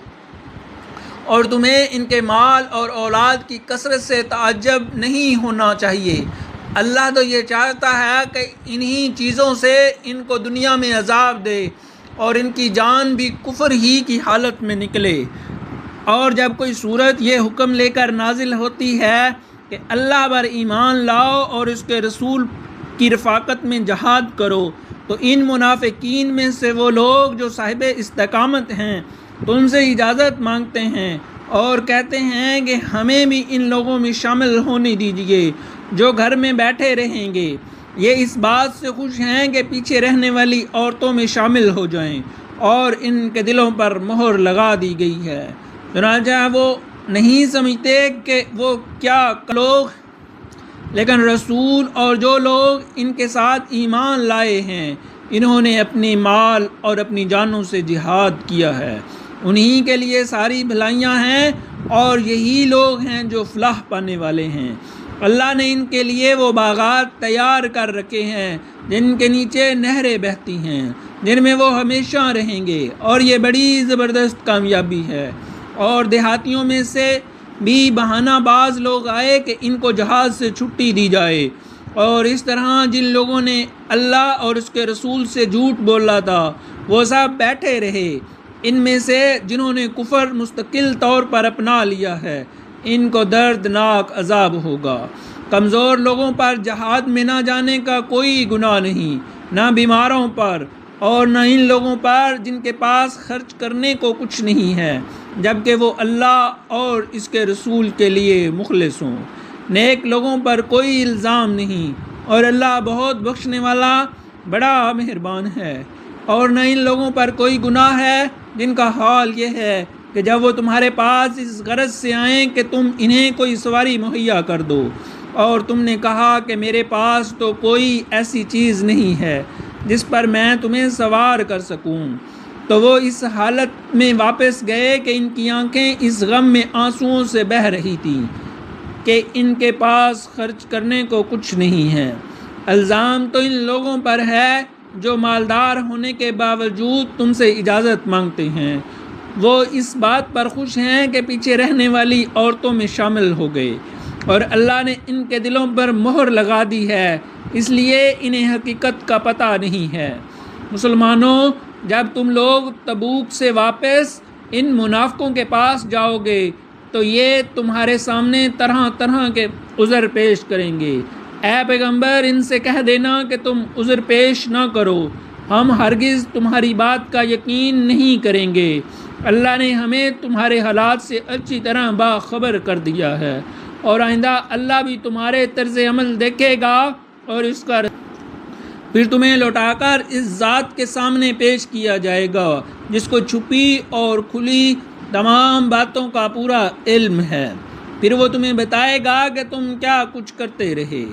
اور تمہیں ان کے مال اور اولاد کی کثرت سے تعجب نہیں ہونا چاہیے، اللہ تو یہ چاہتا ہے کہ انہی چیزوں سے ان کو دنیا میں عذاب دے اور ان کی جان بھی کفر ہی کی حالت میں نکلے۔ اور جب کوئی صورت یہ حکم لے کر نازل ہوتی ہے کہ اللہ پر ایمان لاؤ اور اس کے رسول کی رفاقت میں جہاد کرو، تو ان منافقین میں سے وہ لوگ جو صاحب استقامت ہیں تم سے اجازت مانگتے ہیں اور کہتے ہیں کہ ہمیں بھی ان لوگوں میں شامل ہونے دیجیے جو گھر میں بیٹھے رہیں گے۔ یہ اس بات سے خوش ہیں کہ پیچھے رہنے والی عورتوں میں شامل ہو جائیں اور ان کے دلوں پر مہر لگا دی گئی ہے۔ چنانچہ وہ نہیں سمجھتے کہ وہ کیا لوگ، لیکن رسول اور جو لوگ ان کے ساتھ ایمان لائے ہیں انہوں نے اپنے مال اور اپنی جانوں سے جہاد کیا ہے، انہی کے لیے ساری بھلائیاں ہیں اور یہی لوگ ہیں جو فلاح پانے والے ہیں۔ اللہ نے ان کے لیے وہ باغات تیار کر رکھے ہیں جن کے نیچے نہریں بہتی ہیں، جن میں وہ ہمیشہ رہیں گے، اور یہ بڑی زبردست کامیابی ہے۔ اور دیہاتیوں میں سے بھی بہانہ باز لوگ آئے کہ ان کو جہاز سے چھٹی دی جائے، اور اس طرح جن لوگوں نے اللہ اور اس کے رسول سے جھوٹ بولا تھا وہ سب بیٹھے رہے۔ ان میں سے جنہوں نے کفر مستقل طور پر اپنا لیا ہے ان کو دردناک عذاب ہوگا۔ کمزور لوگوں پر جہاد میں نہ جانے کا کوئی گناہ نہیں، نہ بیماروں پر اور نہ ان لوگوں پر جن کے پاس خرچ کرنے کو کچھ نہیں ہے، جبکہ وہ اللہ اور اس کے رسول کے لیے مخلص ہوں۔ نیک لوگوں پر کوئی الزام نہیں، اور اللہ بہت بخشنے والا بڑا مہربان ہے۔ اور نہ ان لوگوں پر کوئی گناہ ہے جن کا حال یہ ہے کہ جب وہ تمہارے پاس اس غرض سے آئیں کہ تم انہیں کوئی سواری مہیا کر دو، اور تم نے کہا کہ میرے پاس تو کوئی ایسی چیز نہیں ہے جس پر میں تمہیں سوار کر سکوں، تو وہ اس حالت میں واپس گئے کہ ان کی آنکھیں اس غم میں آنسوؤں سے بہہ رہی تھیں کہ ان کے پاس خرچ کرنے کو کچھ نہیں ہے۔ الزام تو ان لوگوں پر ہے جو مالدار ہونے کے باوجود تم سے اجازت مانگتے ہیں، وہ اس بات پر خوش ہیں کہ پیچھے رہنے والی عورتوں میں شامل ہو گئے، اور اللہ نے ان کے دلوں پر مہر لگا دی ہے، اس لیے انہیں حقیقت کا پتہ نہیں ہے۔ مسلمانوں، جب تم لوگ تبوک سے واپس ان منافقوں کے پاس جاؤ گے تو یہ تمہارے سامنے طرح طرح کے عذر پیش کریں گے۔ اے پیغمبر، ان سے کہہ دینا کہ تم عذر پیش نہ کرو، ہم ہرگز تمہاری بات کا یقین نہیں کریں گے۔ اللہ نے ہمیں تمہارے حالات سے اچھی طرح باخبر کر دیا ہے، اور آئندہ اللہ بھی تمہارے طرز عمل دیکھے گا اور اس کا پھر تمہیں لوٹا کر اس ذات کے سامنے پیش کیا جائے گا جس کو چھپی اور کھلی تمام باتوں کا پورا علم ہے۔ پھر وہ تمہیں بتائے گا کہ تم کیا کچھ کرتے رہے۔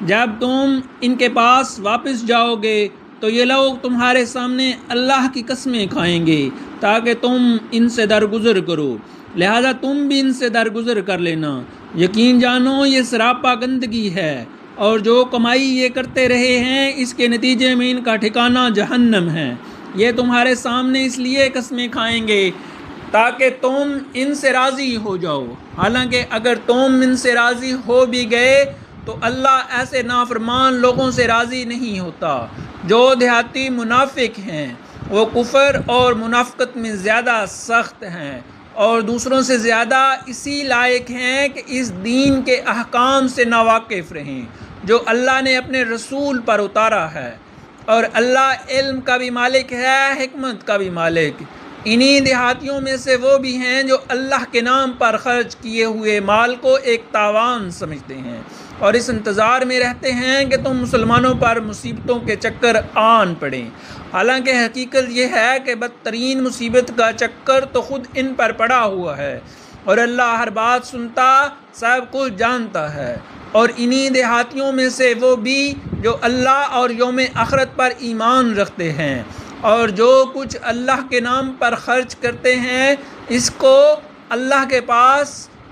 جب تم ان کے پاس واپس جاؤ گے تو یہ لوگ تمہارے سامنے اللہ کی قسمیں کھائیں گے تاکہ تم ان سے درگزر کرو، لہذا تم بھی ان سے درگزر کر لینا۔ یقین جانو یہ سراپا گندگی ہے، اور جو کمائی یہ کرتے رہے ہیں اس کے نتیجے میں ان کا ٹھکانہ جہنم ہے۔ یہ تمہارے سامنے اس لیے قسمیں کھائیں گے تاکہ تم ان سے راضی ہو جاؤ، حالانکہ اگر تم ان سے راضی ہو بھی گئے تو اللہ ایسے نافرمان لوگوں سے راضی نہیں ہوتا۔ جو دیہاتی منافق ہیں وہ کفر اور منافقت میں زیادہ سخت ہیں اور دوسروں سے زیادہ اسی لائق ہیں کہ اس دین کے احکام سے ناواقف رہیں جو اللہ نے اپنے رسول پر اتارا ہے، اور اللہ علم کا بھی مالک ہے، حکمت کا بھی مالک۔ انہی دیہاتیوں میں سے وہ بھی ہیں جو اللہ کے نام پر خرچ کیے ہوئے مال کو ایک تاوان سمجھتے ہیں اور اس انتظار میں رہتے ہیں کہ تم مسلمانوں پر مصیبتوں کے چکر آن پڑیں، حالانکہ حقیقت یہ ہے کہ بدترین مصیبت کا چکر تو خود ان پر پڑا ہوا ہے، اور اللہ ہر بات سنتا، سب کچھ جانتا ہے۔ اور انہی دیہاتیوں میں سے وہ بھی جو اللہ اور یوم آخرت پر ایمان رکھتے ہیں اور جو کچھ اللہ کے نام پر خرچ کرتے ہیں اس کو اللہ کے پاس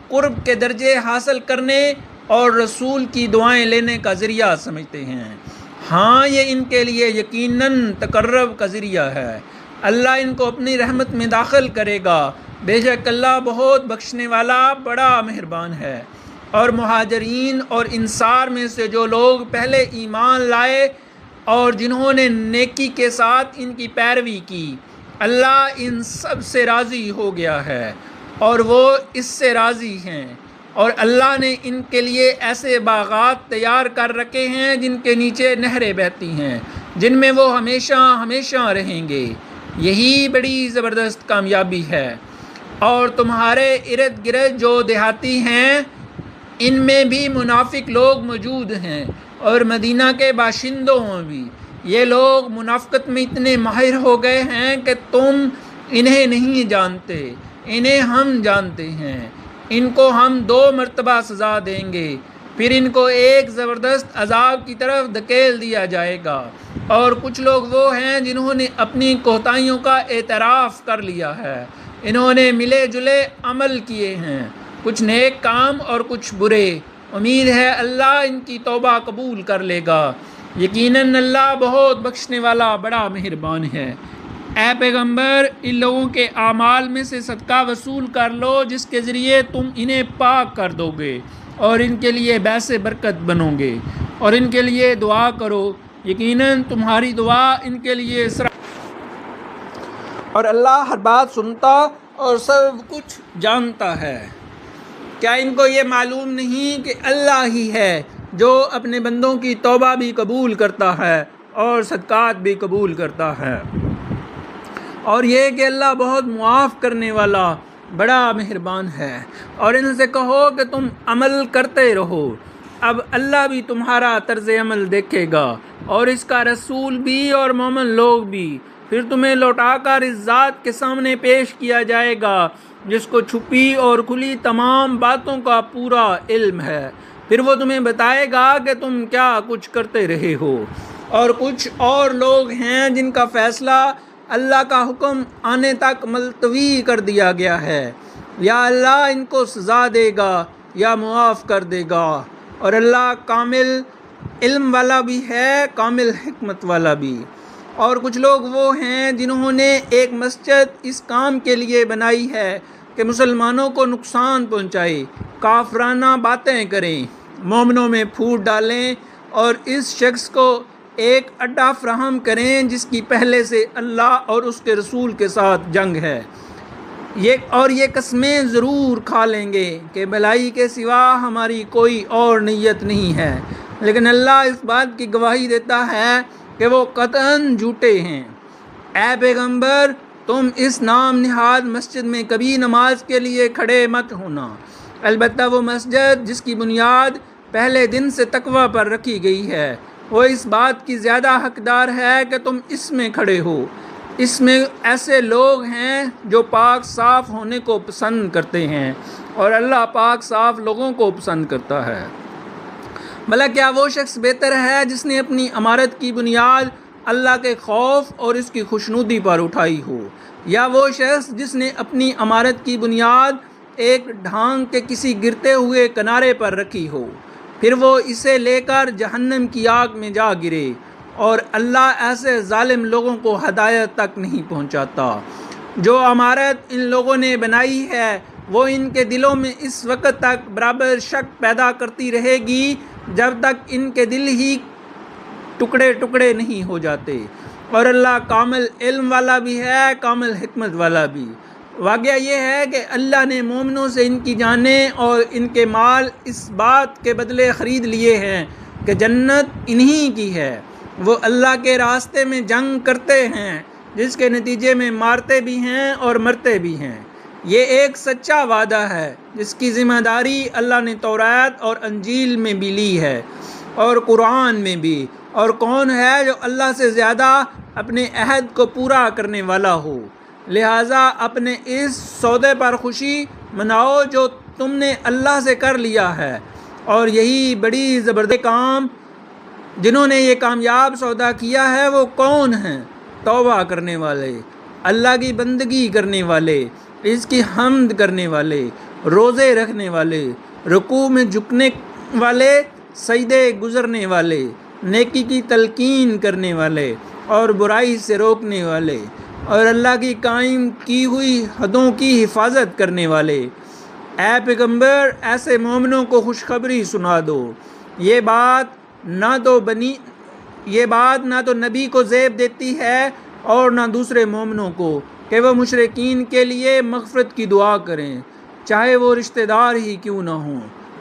قرب کے درجے حاصل کرنے اور رسول کی دعائیں لینے کا ذریعہ سمجھتے ہیں۔ ہاں، یہ ان کے لیے یقیناً تقرب کا ذریعہ ہے۔ اللہ ان کو اپنی رحمت میں داخل کرے گا، بے شک اللہ بہت بخشنے والا بڑا مہربان ہے۔ اور مہاجرین اور انصار میں سے جو لوگ پہلے ایمان لائے اور جنہوں نے نیکی کے ساتھ ان کی پیروی کی، اللہ ان سب سے راضی ہو گیا ہے اور وہ اس سے راضی ہیں، اور اللہ نے ان کے لیے ایسے باغات تیار کر رکھے ہیں جن کے نیچے نہریں بہتی ہیں، جن میں وہ ہمیشہ ہمیشہ رہیں گے۔ یہی بڑی زبردست کامیابی ہے۔ اور تمہارے ارد گرد جو دیہاتی ہیں ان میں بھی منافق لوگ موجود ہیں، اور مدینہ کے باشندوں میں بھی۔ یہ لوگ منافقت میں اتنے ماہر ہو گئے ہیں کہ تم انہیں نہیں جانتے، انہیں ہم جانتے ہیں۔ ان کو ہم 2 مرتبہ سزا دیں گے، پھر ان کو ایک زبردست عذاب کی طرف دھکیل دیا جائے گا۔ اور کچھ لوگ وہ ہیں جنہوں نے اپنی کوتاہیوں کا اعتراف کر لیا ہے، انہوں نے ملے جلے عمل کیے ہیں، کچھ نیک کام اور کچھ برے۔ امید ہے اللہ ان کی توبہ قبول کر لے گا، یقیناً اللہ بہت بخشنے والا بڑا مہربان ہے۔ اے پیغمبر، ان لوگوں کے اعمال میں سے صدقہ وصول کر لو جس کے ذریعے تم انہیں پاک کر دو گے اور ان کے لیے باعث برکت بنو گے، اور ان کے لیے دعا کرو، یقیناً تمہاری دعا ان کے لیے اور اللہ ہر بات سنتا اور سب کچھ جانتا ہے۔ کیا ان کو یہ معلوم نہیں کہ اللہ ہی ہے جو اپنے بندوں کی توبہ بھی قبول کرتا ہے اور صدقات بھی قبول کرتا ہے، اور یہ کہ اللہ بہت معاف کرنے والا بڑا مہربان ہے۔ اور ان سے کہو کہ تم عمل کرتے رہو، اب اللہ بھی تمہارا طرز عمل دیکھے گا، اور اس کا رسول بھی اور مومن لوگ بھی۔ پھر تمہیں لوٹا کر اس ذات کے سامنے پیش کیا جائے گا جس کو چھپی اور کھلی تمام باتوں کا پورا علم ہے، پھر وہ تمہیں بتائے گا کہ تم کیا کچھ کرتے رہے ہو۔ اور کچھ اور لوگ ہیں جن کا فیصلہ اللہ کا حکم آنے تک ملتوی کر دیا گیا ہے، یا اللہ ان کو سزا دے گا یا معاف کر دے گا، اور اللہ کامل علم والا بھی ہے، کامل حکمت والا بھی۔ اور کچھ لوگ وہ ہیں جنہوں نے ایک مسجد اس کام کے لیے بنائی ہے کہ مسلمانوں کو نقصان پہنچائے، کافرانہ باتیں کریں، مومنوں میں پھوٹ ڈالیں، اور اس شخص کو ایک اڈا فراہم کریں جس کی پہلے سے اللہ اور اس کے رسول کے ساتھ جنگ ہے، یہ قسمیں ضرور کھا لیں گے کہ بھلائی کے سوا ہماری کوئی اور نیت نہیں ہے، لیکن اللہ اس بات کی گواہی دیتا ہے کہ وہ قطعاً جھوٹے ہیں۔ اے پیغمبر، تم اس نام نہاد مسجد میں کبھی نماز کے لیے کھڑے مت ہونا، البتہ وہ مسجد جس کی بنیاد پہلے دن سے تقوی پر رکھی گئی ہے، وہ اس بات کی زیادہ حقدار ہے کہ تم اس میں کھڑے ہو۔ اس میں ایسے لوگ ہیں جو پاک صاف ہونے کو پسند کرتے ہیں، اور اللہ پاک صاف لوگوں کو پسند کرتا ہے۔ بھلا کیا وہ شخص بہتر ہے جس نے اپنی عمارت کی بنیاد اللہ کے خوف اور اس کی خوشنودی پر اٹھائی ہو، یا وہ شخص جس نے اپنی عمارت کی بنیاد ایک ڈھانگ کے کسی گرتے ہوئے کنارے پر رکھی ہو، پھر وہ اسے لے کر جہنم کی آگ میں جا گرے، اور اللہ ایسے ظالم لوگوں کو ہدایت تک نہیں پہنچاتا۔ جو عمارت ان لوگوں نے بنائی ہے وہ ان کے دلوں میں اس وقت تک برابر شک پیدا کرتی رہے گی جب تک ان کے دل ہی ٹکڑے ٹکڑے نہیں ہو جاتے، اور اللہ کامل علم والا بھی ہے، کامل حکمت والا بھی۔ واقعہ یہ ہے کہ اللہ نے مومنوں سے ان کی جانیں اور ان کے مال اس بات کے بدلے خرید لیے ہیں کہ جنت انہی کی ہے، وہ اللہ کے راستے میں جنگ کرتے ہیں جس کے نتیجے میں مارتے بھی ہیں اور مرتے بھی ہیں۔ یہ ایک سچا وعدہ ہے جس کی ذمہ داری اللہ نے تورات اور انجیل میں بھی لی ہے، اور قرآن میں بھی۔ اور کون ہے جو اللہ سے زیادہ اپنے عہد کو پورا کرنے والا ہو؟ لہٰذا اپنے اس سودے پر خوشی مناؤ جو تم نے اللہ سے کر لیا ہے، اور یہی بڑی زبردست کام جنہوں نے یہ کامیاب سودا کیا ہے وہ کون ہیں؟ توبہ کرنے والے، اللہ کی بندگی کرنے والے، اس کی حمد کرنے والے، روزے رکھنے والے، رکوع میں جھکنے والے، سجدے گزرنے والے، نیکی کی تلقین کرنے والے اور برائی سے روکنے والے، اور اللہ کی قائم کی ہوئی حدوں کی حفاظت کرنے والے۔ اے پیغمبر، ایسے مومنوں کو خوشخبری سنا دو، یہ بات نہ تو نبی کو زیب دیتی ہے اور نہ دوسرے مومنوں کو کہ وہ مشرکین کے لیے مغفرت کی دعا کریں، چاہے وہ رشتہ دار ہی کیوں نہ ہوں،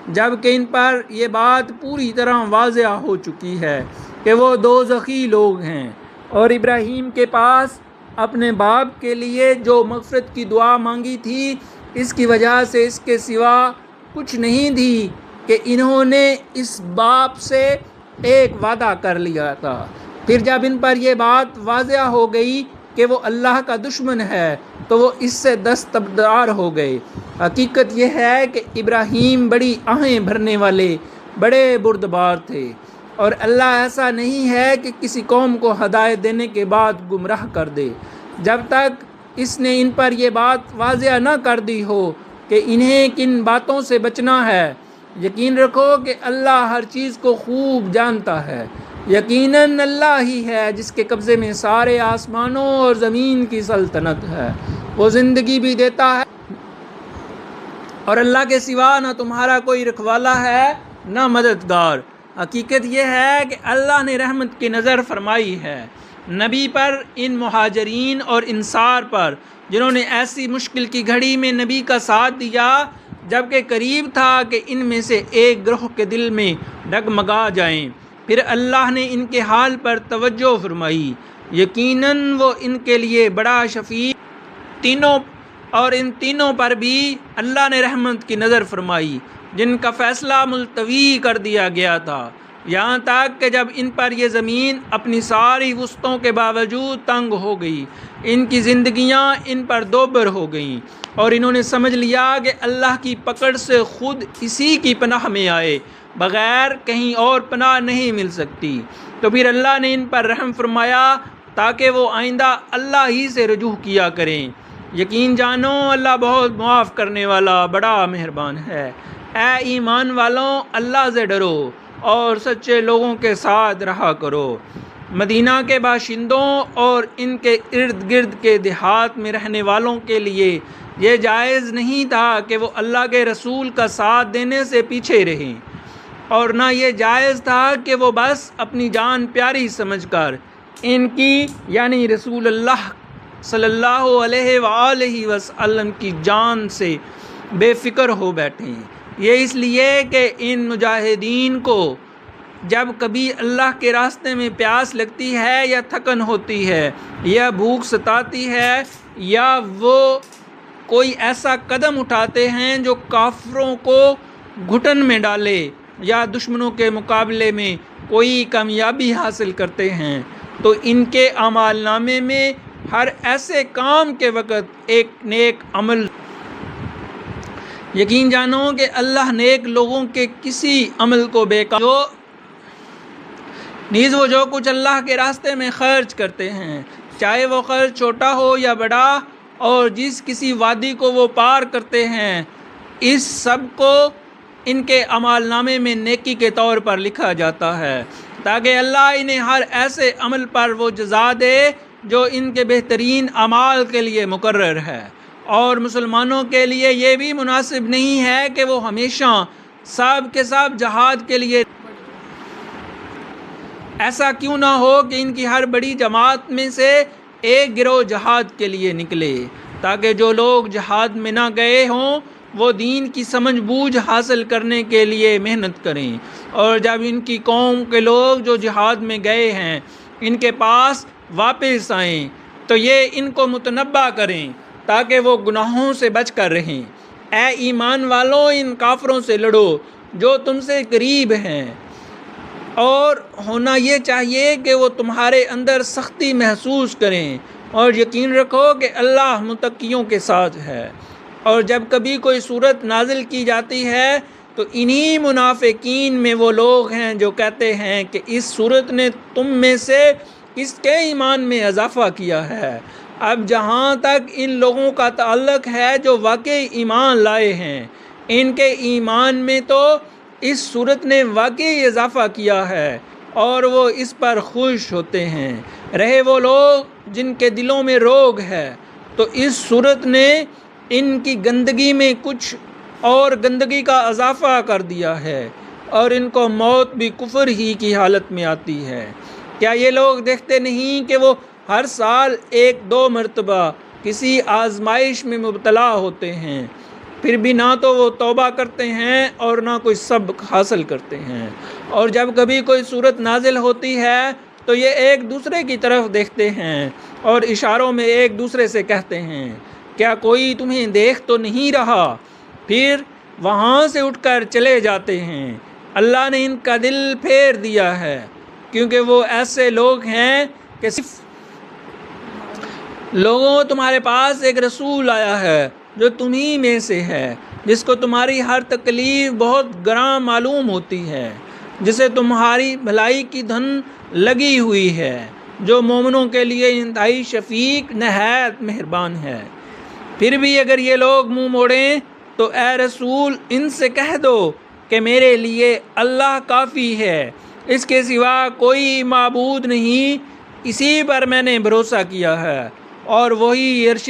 جبکہ ان پر یہ بات پوری طرح واضح ہو چکی ہے کہ وہ دوزخی لوگ ہیں۔ اور ابراہیم کے پاس اپنے باپ کے لیے جو مغفرت کی دعا مانگی تھی، اس کی وجہ سے اس کے سوا کچھ نہیں تھی کہ انہوں نے اس باپ سے ایک وعدہ کر لیا تھا۔ پھر جب ان پر یہ بات واضح ہو گئی کہ وہ اللہ کا دشمن ہے تو وہ اس سے دستبردار ہو گئے۔ حقیقت یہ ہے کہ ابراہیم بڑی آہیں بھرنے والے بڑے بردبار تھے، اور اللہ ایسا نہیں ہے کہ کسی قوم کو ہدایت دینے کے بعد گمراہ کر دے جب تک اس نے ان پر یہ بات واضح نہ کر دی ہو کہ انہیں کن باتوں سے بچنا ہے۔ یقین رکھو کہ اللہ ہر چیز کو خوب جانتا ہے۔ یقیناً اللہ ہی ہے جس کے قبضے میں سارے آسمانوں اور زمین کی سلطنت ہے۔ وہ زندگی بھی دیتا ہے، اور اللہ کے سوا نہ تمہارا کوئی رکھوالا ہے نہ مددگار۔ حقیقت یہ ہے کہ اللہ نے رحمت کی نظر فرمائی ہے نبی پر، ان مہاجرین اور انصار پر جنہوں نے ایسی مشکل کی گھڑی میں نبی کا ساتھ دیا جبکہ قریب تھا کہ ان میں سے ایک گروہ کے دل میں ڈگمگا جائیں۔ پھر اللہ نے ان کے حال پر توجہ فرمائی، یقیناً وہ ان کے لیے بڑا شفیع۔ ان تینوں پر بھی اللہ نے رحمت کی نظر فرمائی جن کا فیصلہ ملتوی کر دیا گیا تھا، یہاں تک کہ جب ان پر یہ زمین اپنی ساری وسعتوں کے باوجود تنگ ہو گئی، ان کی زندگیاں ان پر دوبر ہو گئیں، اور انہوں نے سمجھ لیا کہ اللہ کی پکڑ سے خود اسی کی پناہ میں آئے، بغیر کہیں اور پناہ نہیں مل سکتی۔ تو پھر اللہ نے ان پر رحم فرمایا تاکہ وہ آئندہ اللہ ہی سے رجوع کیا کریں۔ یقین جانو اللہ بہت معاف کرنے والا بڑا مہربان ہے۔ اے ایمان والوں، اللہ سے ڈرو اور سچے لوگوں کے ساتھ رہا کرو۔ مدینہ کے باشندوں اور ان کے ارد گرد کے دیہات میں رہنے والوں کے لیے یہ جائز نہیں تھا کہ وہ اللہ کے رسول کا ساتھ دینے سے پیچھے رہیں، اور نہ یہ جائز تھا کہ وہ بس اپنی جان پیاری سمجھ کر ان کی یعنی رسول اللہ صلی اللہ علیہ وآلہ وسلم کی جان سے بے فکر ہو بیٹھیں۔ یہ اس لیے کہ ان مجاہدین کو جب کبھی اللہ کے راستے میں پیاس لگتی ہے یا تھکن ہوتی ہے یا بھوک ستاتی ہے یا وہ کوئی ایسا قدم اٹھاتے ہیں جو کافروں کو گھٹن میں ڈالے یا دشمنوں کے مقابلے میں کوئی کامیابی حاصل کرتے ہیں، تو ان کے اعمال نامے میں ہر ایسے کام کے وقت ایک نیک عمل۔ یقین جانو کہ اللہ نیک لوگوں کے کسی عمل کو بیکار نیز وہ جو کچھ اللہ کے راستے میں خرچ کرتے ہیں، چاہے وہ خرچ چھوٹا ہو یا بڑا، اور جس کسی وادی کو وہ پار کرتے ہیں، اس سب کو ان کے اعمال نامے میں نیکی کے طور پر لکھا جاتا ہے، تاکہ اللہ انہیں ہر ایسے عمل پر وہ جزا دے جو ان کے بہترین اعمال کے لیے مقرر ہے۔ اور مسلمانوں کے لیے یہ بھی مناسب نہیں ہے کہ وہ ہمیشہ سب کے سب جہاد کے لیے، ایسا کیوں نہ ہو کہ ان کی ہر بڑی جماعت میں سے ایک گروہ جہاد کے لیے نکلے، تاکہ جو لوگ جہاد میں نہ گئے ہوں وہ دین کی سمجھ بوجھ حاصل کرنے کے لیے محنت کریں، اور جب ان کی قوم کے لوگ جو جہاد میں گئے ہیں ان کے پاس واپس آئیں تو یہ ان کو متنبہ کریں تاکہ وہ گناہوں سے بچ کر رہیں۔ اے ایمان والوں، ان کافروں سے لڑو جو تم سے قریب ہیں، اور ہونا یہ چاہیے کہ وہ تمہارے اندر سختی محسوس کریں، اور یقین رکھو کہ اللہ متقیوں کے ساتھ ہے۔ اور جب کبھی کوئی صورت نازل کی جاتی ہے تو انہی منافقین میں وہ لوگ ہیں جو کہتے ہیں کہ اس صورت نے تم میں سے کس کے ایمان میں اضافہ کیا ہے۔ اب جہاں تک ان لوگوں کا تعلق ہے جو واقعی ایمان لائے ہیں، ان کے ایمان میں تو اس صورت نے واقعی اضافہ کیا ہے اور وہ اس پر خوش ہوتے ہیں۔ رہے وہ لوگ جن کے دلوں میں روگ ہے تو اس صورت نے ان کی گندگی میں کچھ اور گندگی کا اضافہ کر دیا ہے، اور ان کو موت بھی کفر ہی کی حالت میں آتی ہے۔ کیا یہ لوگ دیکھتے نہیں کہ وہ ہر سال 1-2 مرتبہ کسی آزمائش میں مبتلا ہوتے ہیں، پھر بھی نہ تو وہ توبہ کرتے ہیں اور نہ کوئی سبق حاصل کرتے ہیں، اور جب کبھی کوئی صورت نازل ہوتی ہے تو یہ ایک دوسرے کی طرف دیکھتے ہیں اور اشاروں میں ایک دوسرے سے کہتے ہیں کیا کوئی تمہیں دیکھ تو نہیں رہا، پھر وہاں سے اٹھ کر چلے جاتے ہیں۔ اللہ نے ان کا دل پھیر دیا ہے کیونکہ وہ ایسے لوگ ہیں کہ صرف لوگوں تمہارے پاس ایک رسول آیا ہے جو تمہیں میں سے ہے، جس کو تمہاری ہر تکلیف بہت گراں معلوم ہوتی ہے، جسے تمہاری بھلائی کی دھن لگی ہوئی ہے، جو مومنوں کے لیے انتہائی شفیق نہایت مہربان ہے۔ پھر بھی اگر یہ لوگ منہ موڑیں تو اے رسول ان سے کہہ دو کہ میرے لیے اللہ کافی ہے، اس کے سوا کوئی معبود نہیں، اسی پر میں نے بھروسہ کیا ہے اور وہی عرش